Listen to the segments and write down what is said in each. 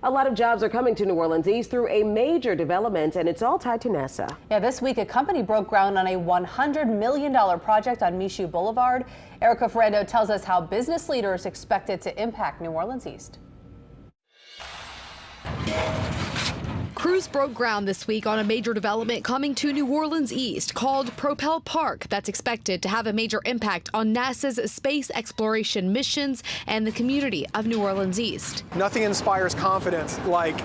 A lot of jobs are coming to New Orleans East through a major development, and it's all tied to NASA. Yeah, this week a company broke ground on a $100 million project on Michoud Boulevard. Erica Ferrando tells us how business leaders expect it to impact New Orleans East. Crews broke ground this week on a major development coming to New Orleans East called Propel Park that's expected to have a major impact on NASA's space exploration missions and the community of New Orleans East. Nothing inspires confidence like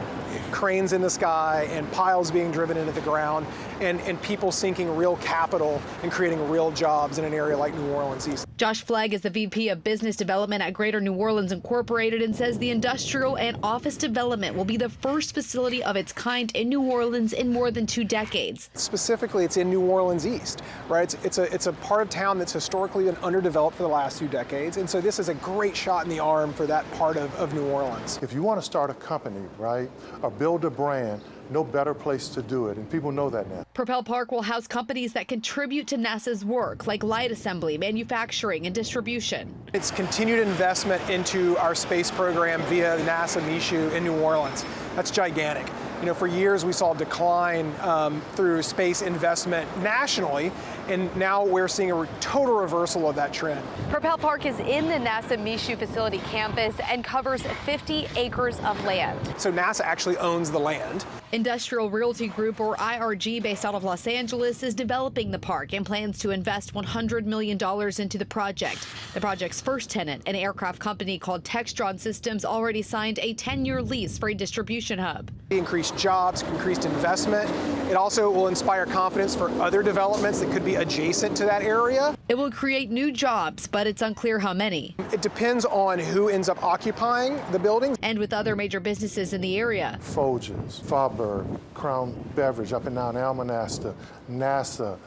cranes in the sky and piles being driven into the ground and people sinking real capital and creating real jobs in an area like New Orleans East. Josh Flegg is the VP of Business Development at Greater New Orleans Incorporated and says the industrial and office development will be the first facility of its kind in New Orleans in more than 2 decades. Specifically, it's in New Orleans East, right? It's a part of town that's historically been underdeveloped for the last 2 decades, and so this is a great shot in the arm for that part of New Orleans. If you want to start a company, right, or build a brand, no better place to do it, and people know that now. Propel Park will house companies that contribute to NASA's work, like light assembly, manufacturing, and distribution. It's continued investment into our space program via NASA Michoud in New Orleans. That's gigantic. You know, for years we saw a decline through space investment nationally, and now we're seeing a total reversal of that trend. Propel Park is in the NASA Michoud facility campus and covers 50 acres of land. So NASA actually owns the land. Industrial Realty Group, or IRG, based out of Los Angeles, is developing the park and plans to invest $100 million into the project. The project's first tenant, an aircraft company called Textron Systems, already signed a 10-year lease for a distribution hub. Increased jobs, increased investment. It also will inspire confidence for other developments that could be adjacent to that area. It will create new jobs, but it's unclear how many. It depends on who ends up occupying the building. And with other major businesses in the area. Folgers, Faubourg, Crown Beverage up and down Almanasta, NASA,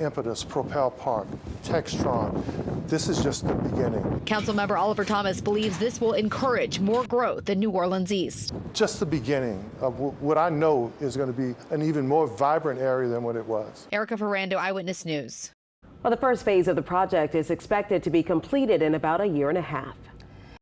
Impetus, Propel Park, Textron. This is just the beginning. Councilmember Oliver Thomas believes this will encourage more growth in New Orleans East. Just the beginning of what I know is going to be an even more vibrant area than what it was. Erica Ferrando, Eyewitness News. Well, the first phase of the project is expected to be completed in about a year and a half.